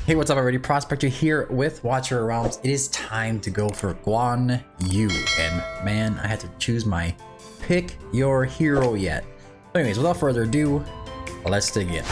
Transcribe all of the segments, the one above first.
Hey, what's up everybody? Prospector here with Watcher of Realms. It is time to go for Guan Yu, and man, I had to choose my pick your hero yet. So anyways, without further ado, let's dig in.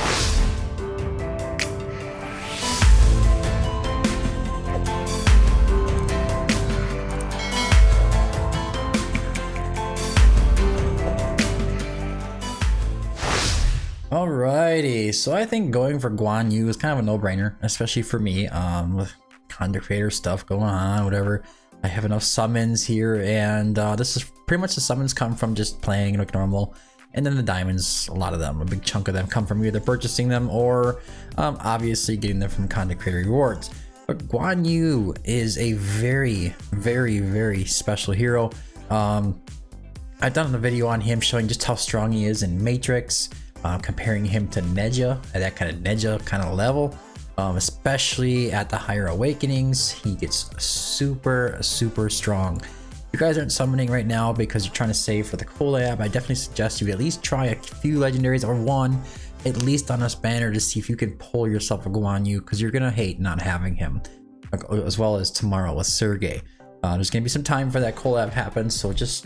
Alrighty, so I think going for Guan Yu is kind of a no-brainer, especially for me, with content creator stuff going on, whatever. I have enough summons here, and this is pretty much the summons come from just playing like normal, and then the diamonds, a lot of them, a big chunk of them come from either purchasing them or obviously getting them from content creator rewards. But Guan Yu is a very, very, very special hero. I've done a video on him showing just how strong he is in Matrix. Comparing him to Neja at that kind of Neja kind of level, especially at the higher awakenings, he gets super strong. If you guys aren't summoning right now because you're trying to save for the collab, I definitely suggest you at least try a few legendaries or one at least on this banner to see if you can pull yourself a Guan Yu, because you're gonna hate not having him, as well as tomorrow with Sergey. There's gonna be some time for that collab happens, so just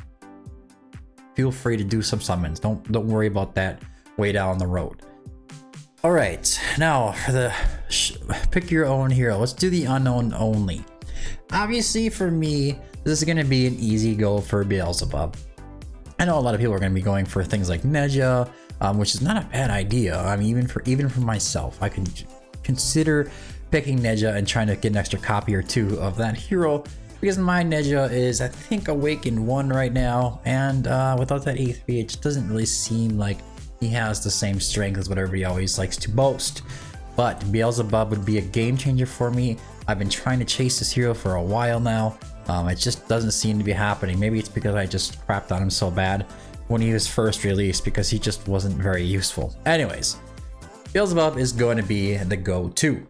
feel free to do some summons. Don't worry about that way down the road. All right, now for the pick your own hero. Let's do the unknown only. Obviously for me, this is going to be an easy go for Beelzebub. I know a lot of people are going to be going for things like Neja, which is not a bad idea. I mean, even for myself, I could consider picking Neja and trying to get an extra copy or two of that hero, because my Neja is, I think, Awakened 1 right now, and without that 8th VH, it just doesn't really seem like he has the same strength as what everybody always likes to boast. But Beelzebub would be a game changer for me. I've been trying to chase this hero for a while now. It just doesn't seem to be happening. Maybe it's because I just crapped on him so bad when he was first released, because he just wasn't very useful. Anyways, Beelzebub is going to be the go-to.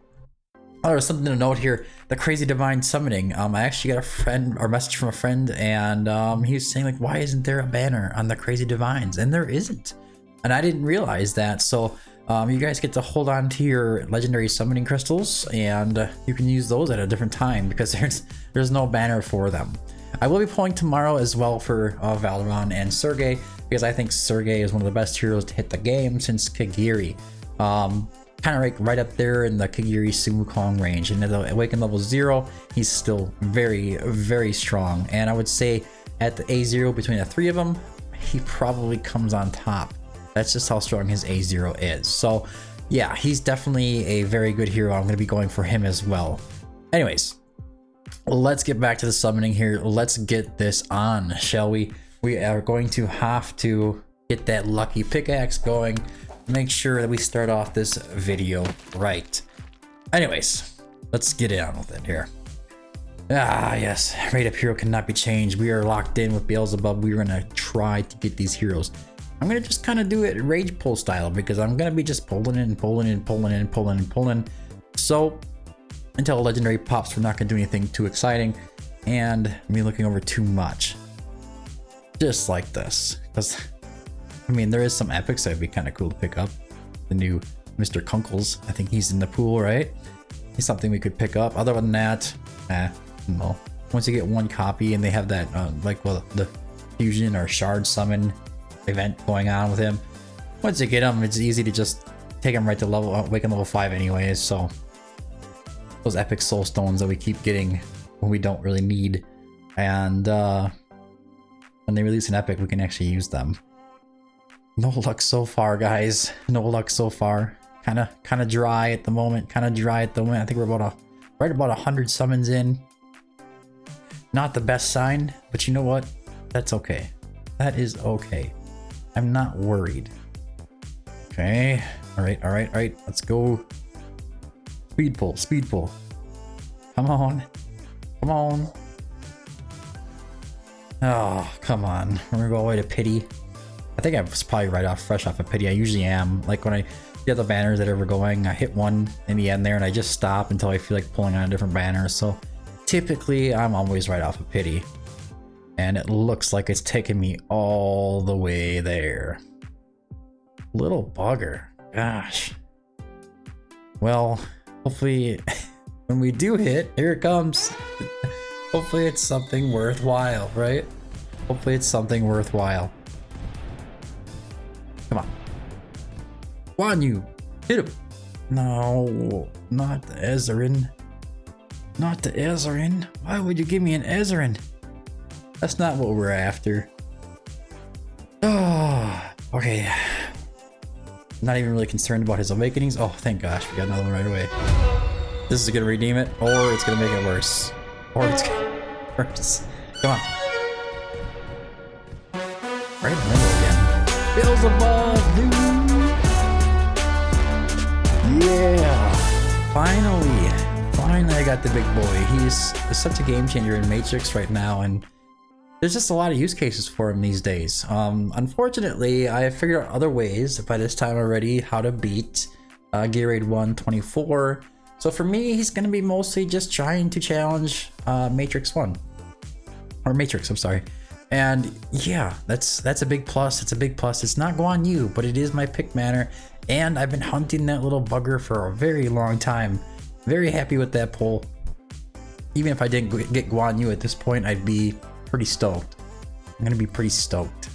Oh, there's something to note here. The crazy divine summoning. I actually got a friend or message from a friend, and he was saying like, why isn't there a banner on the crazy divines? And there isn't. And I didn't realize that, so you guys get to hold on to your legendary summoning crystals, and you can use those at a different time because there's no banner for them. I will be pulling tomorrow as well for Valorant and Sergey, because I think Sergey is one of the best heroes to hit the game since Kagiri. Kind of like right up there in the Kagiri Sumukong range, and at the Awaken level 0, he's still very strong. And I would say at the A0 between the three of them, he probably comes on top. That's just how strong his A0 is. So yeah, he's definitely a very good hero. I'm going to be going for him as well. Anyways, let's get back to the summoning here. Let's get this on, shall we? We are going to have to get that lucky pickaxe going. Make sure that we start off this video right. Anyways, let's get on with it here. Ah, yes, rate up hero cannot be changed. We are locked in with Beelzebub. We're going to try to get these heroes. I'm gonna just kind of do it rage pull style, because I'm gonna be just pulling in. So until a legendary pops, we're not gonna do anything too exciting and me looking over too much, just like this. Because I mean, there is some epics that'd be kind of cool to pick up. The new Mr. Kunkles, I think he's in the pool, right? He's something we could pick up. Other than that, no. Once you get one copy and they have that like, well, the fusion or shard summon event going on with him, once you get him, it's easy to just take him right to level Awaken level 5 anyways. So those epic soul stones that we keep getting when we don't really need, and when they release an epic, we can actually use them. No luck so far, guys. No luck so far. Kind of dry at the moment. I think we're about right about 100 summons in. Not the best sign, but you know what? That's okay. That is okay. I'm not worried. Okay. All right. Let's go. Speed pull. Come on. Oh, come on. We're gonna go all the way to pity. I think I was probably fresh off of pity. I usually am. Like when I get the banners that are going, I hit one in the end there and I just stop until I feel like pulling on a different banner. So typically I'm always right off of pity. And it looks like it's taking me all the way there. Little bugger. Gosh. Well, Hopefully, when we do hit, here it comes. Hopefully it's something worthwhile, right? Hopefully it's something worthwhile. Come on. Guan Yu, hit him. No, not the Ezrein. Not the Ezrein. Why would you give me an Ezrein? That's not what we're after. Oh, okay. Not even really concerned about his awakenings. Oh, thank gosh, we got another one right away. This is gonna redeem it, or it's gonna make it worse. Or it's gonna get worse. Come on. Right in the middle again. Beelzebub, dude! Yeah! Finally I got the big boy. He's such a game changer in Matrix right now, and there's just a lot of use cases for him these days. Unfortunately, I figured out other ways by this time already how to beat Gatorade 124. So for me, he's gonna be mostly just trying to challenge Matrix 1. Or Matrix, I'm sorry. And yeah, that's a big plus. It's a big plus. It's not Guan Yu, but it is my pick manner. And I've been hunting that little bugger for a very long time. Very happy with that pull. Even if I didn't get Guan Yu at this point, I'd be pretty stoked. I'm gonna be pretty stoked.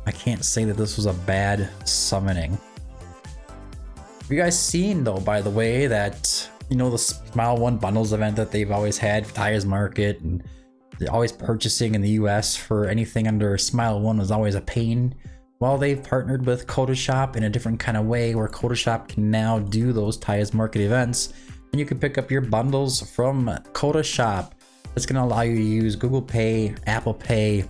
I can't say that this was a bad summoning. Have you guys seen though, by the way, that, you know, the Smile 1 bundles event that they've always had, Ty's Market, and they're always purchasing in the US for anything under Smile 1 was always a pain. Well, they've partnered with Shop in a different kind of way, where Shop can now do those Ty's Market events, and you can pick up your bundles from Shop. It's going to allow you to use Google Pay, Apple Pay,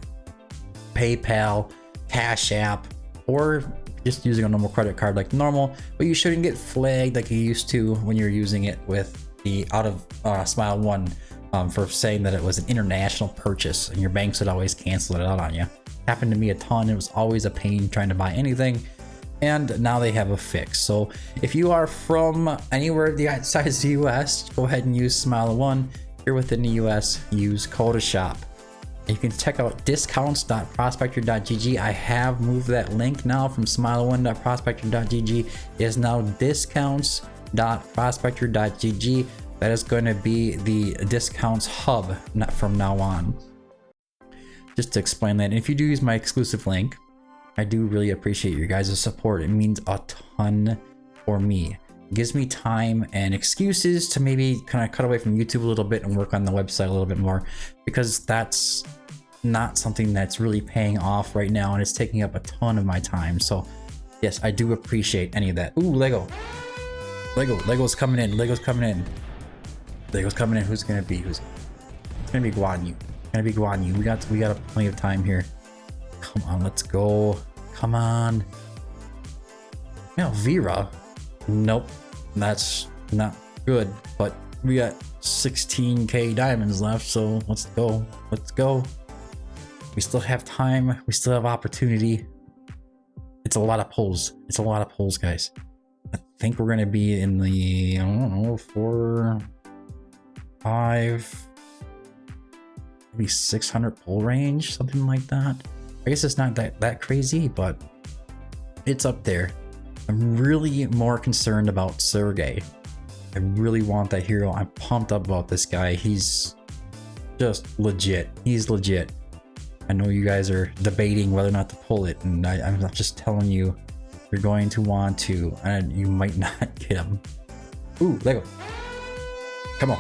PayPal, Cash App, or just using a normal credit card like normal, but you shouldn't get flagged like you used to when you're using it with the out of Smile 1 for saying that it was an international purchase, and your banks would always cancel it out on you. Happened to me a ton. It was always a pain trying to buy anything, and now they have a fix. So if you are from anywhere besides the US, go ahead and use Smile 1. If you're within the US, use Shop. You can check out discounts.prospector.gg. I have moved that link now from smile1.prospector.gg. It is now discounts.prospector.gg. That is going to be the discounts hub from now on. Just to explain that, and if you do use my exclusive link, I do really appreciate your guys' support. It means a ton for me. It gives me time and excuses to maybe kind of cut away from YouTube a little bit and work on the website a little bit more, because that's not something that's really paying off right now, and it's taking up a ton of my time. So yes, I do appreciate any of that. Ooh, Lego's coming in. Lego's coming in. Who's gonna be? It's gonna be Guan Yu. We got plenty of time here. Come on, let's go. Come on. Vera. Nope, that's not good. But we got 16k diamonds left, so let's go. We still have time. We still have opportunity. It's a lot of pulls. Guys. I think we're gonna be in the, I don't know, 4, 5. Maybe 600 pull range, something like that. I guess it's not that crazy, but it's up there. I'm really more concerned about Sergey. I really want that hero. I'm pumped up about this guy. He's just legit. He's legit. I know you guys are debating whether or not to pull it, and I'm not just telling you. You're going to want to, and you might not get him. Ooh, Lego. Come on.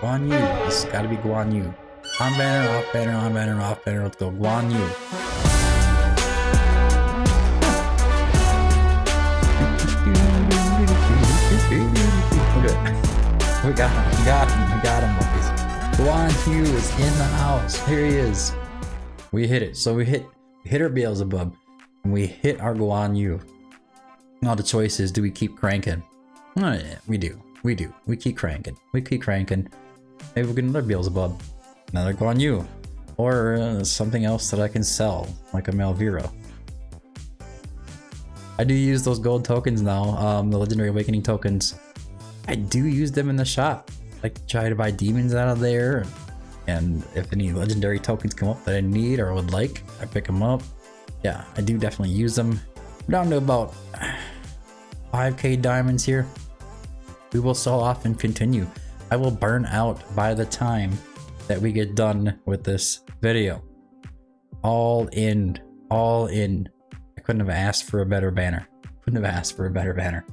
Guan Yu. This has got to be Guan Yu. On banner, off banner, on banner, off banner. Let's go. Guan Yu. Okay. We got him, boys. Guan Yu is in the house. Here he is. We hit it. So we hit our Beelzebub, and we hit our Guan Yu. Now the choice is, do we keep cranking? Oh yeah, we do. We keep cranking. Maybe we'll get another Beelzebub, another Guan Yu, or something else that I can sell, like a Malvira. I do use those gold tokens now, the Legendary Awakening tokens. I do use them in the shop. I try to buy demons out of there, and if any legendary tokens come up that I need or would like, I pick them up. yeah, I do definitely use them. We're down to about 5k diamonds here. We will sell off and continue. I will burn out by the time that we get done with this video. All in, all in. I couldn't have asked for a better banner. Couldn't have asked for a better banner.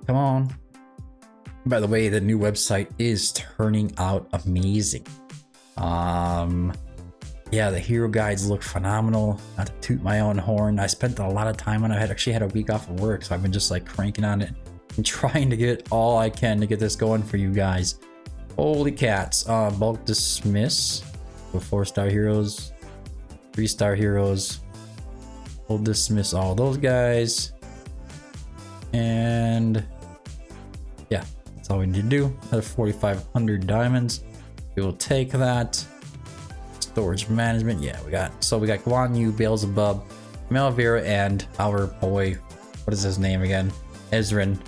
Come on. By the way, the new website is turning out amazing. Yeah, the hero guides look phenomenal. Not to toot my own horn, I spent a lot of time on it. I actually had a week off of work, so I've been just like cranking on it and trying to get all I can to get this going for you guys. Holy cats. Bulk dismiss with 4-star heroes, 3-star heroes. We'll dismiss all those guys. And yeah, that's all we need to do. Another 4,500 diamonds. We will take that. Storage management. Yeah, we got Guan Yu, Beelzebub, Malvera, and our boy, what is his name again? Ezrin.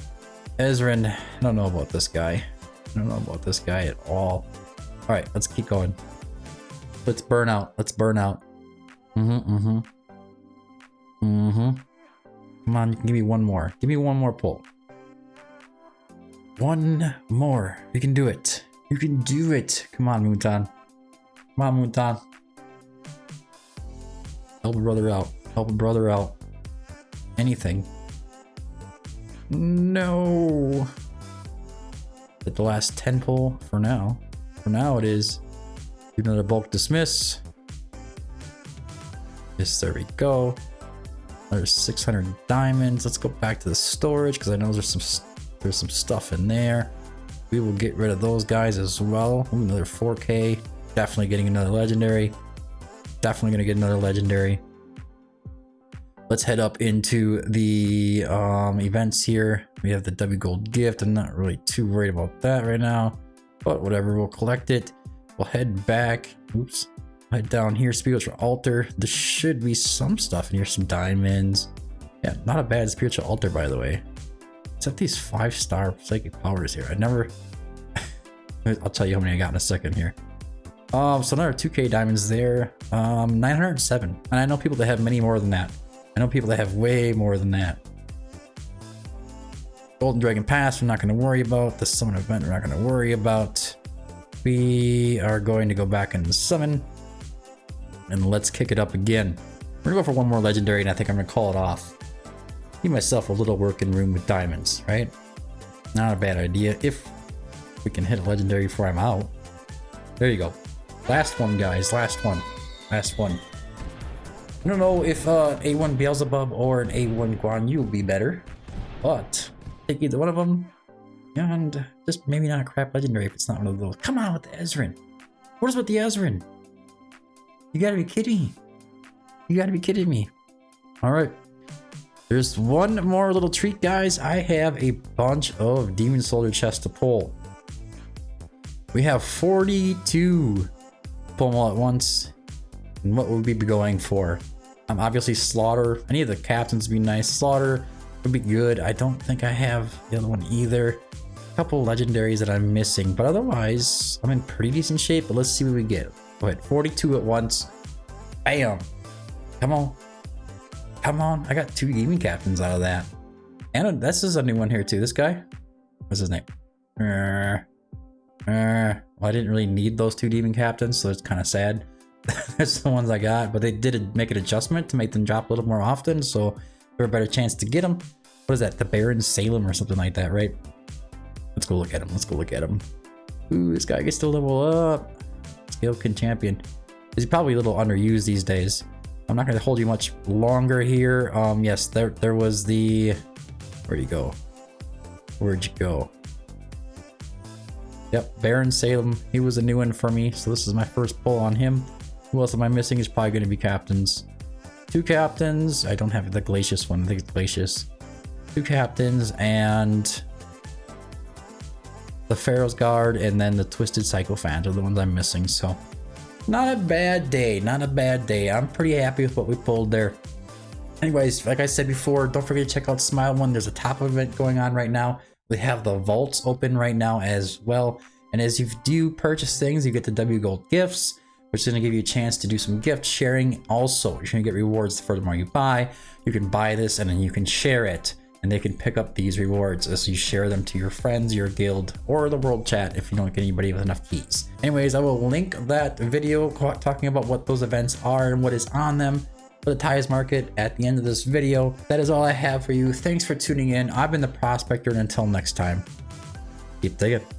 I don't know about this guy. I don't know about this guy at all. All right, let's keep going. Let's burn out. Let's burn out. Come on, give me one more. Give me one more pull. One more. You can do it. You can do it. Come on, Moonton. Come on, Moonton. Help a brother out. Help a brother out. Anything. No. At the last 10 pull for now. For now it is. Do another bulk dismiss. Yes, there we go. There's 600 diamonds. Let's go back to the storage because I know there's some stuff in there. We will get rid of those guys as well. Ooh, another 4k. Definitely getting another legendary. Definitely gonna get another legendary. Let's head up into the events here. We have the W Gold gift. I'm not really too worried about that right now, but whatever, we'll collect it. We'll head back. Oops. Head down here, spiritual altar. There should be some stuff in here, some diamonds. Yeah, not a bad spiritual altar, by the way. Except these 5-star psychic powers here. I never. I'll tell you how many I got in a second here. So another 2k diamonds there. 907, and I know people that have many more than that. I know people that have way more than that. Golden Dragon Pass, we're not going to worry about. The summon event, we're not going to worry about. We are going to go back into summon. And let's kick it up again. We're going to go for one more legendary, and I think I'm going to call it off. Give myself a little working room with diamonds, right? Not a bad idea. If we can hit a legendary before I'm out. There you go. Last one, guys. Last one. Last one. I don't know if A1 Beelzebub or an A1 Guan Yu would be better, but take either one of them, and just maybe not a crap legendary if it's not one of those. Come on with the Ezrin. What is with the Ezrin? You gotta be kidding me. You gotta be kidding me. All right. There's one more little treat, guys. I have a bunch of Demon Soldier chests to pull. We have 42. Pull them all at once. And what would we be going for? Obviously Slaughter. Any of the captains would be nice. Slaughter would be good. I don't think I have the other one either. A couple legendaries that I'm missing, but otherwise I'm in pretty decent shape. But let's see what we get. Go ahead, 42 at once. Bam. Come on. Come on. I got 2 demon captains out of that. And this is a new one here too. This guy. What's his name? Well, I didn't really need those 2 demon captains, so it's kind of sad. That's the ones I got, but they did make an adjustment to make them drop a little more often, so there a better chance to get them. What is that? The Baron Salem or something like that, right? Let's go look at him. Let's go look at him. Ooh, this guy gets to level up. Scalekin champion. He's probably a little underused these days. I'm not going to hold you much longer here. Yes, there was the. Where'd you go? Where'd you go? Yep, Baron Salem. He was a new one for me, so this is my first pull on him. Who else am I missing? Is probably going to be captains. 2 captains. I don't have the Glacius one. I think it's Glacius. 2 captains and the Pharaoh's Guard, and then the Twisted Psychophant are the ones I'm missing. So not a bad day. Not a bad day. I'm pretty happy with what we pulled there. Anyways, like I said before, don't forget to check out Smile One. There's a top event going on right now. We have the vaults open right now as well. And as you do purchase things, you get the W Gold gifts. which is going to give you a chance to do some gift sharing. Also, you're going to get rewards for the more you buy. You can buy this and then you can share it, and they can pick up these rewards as you share them to your friends, your guild, or the world chat if you don't get anybody with enough keys. Anyways, I will link that video talking about what those events are and what is on them for the ties market at the end of this video. That is all I have for you. Thanks for tuning in. I've been the Prospector, and until next time, keep digging.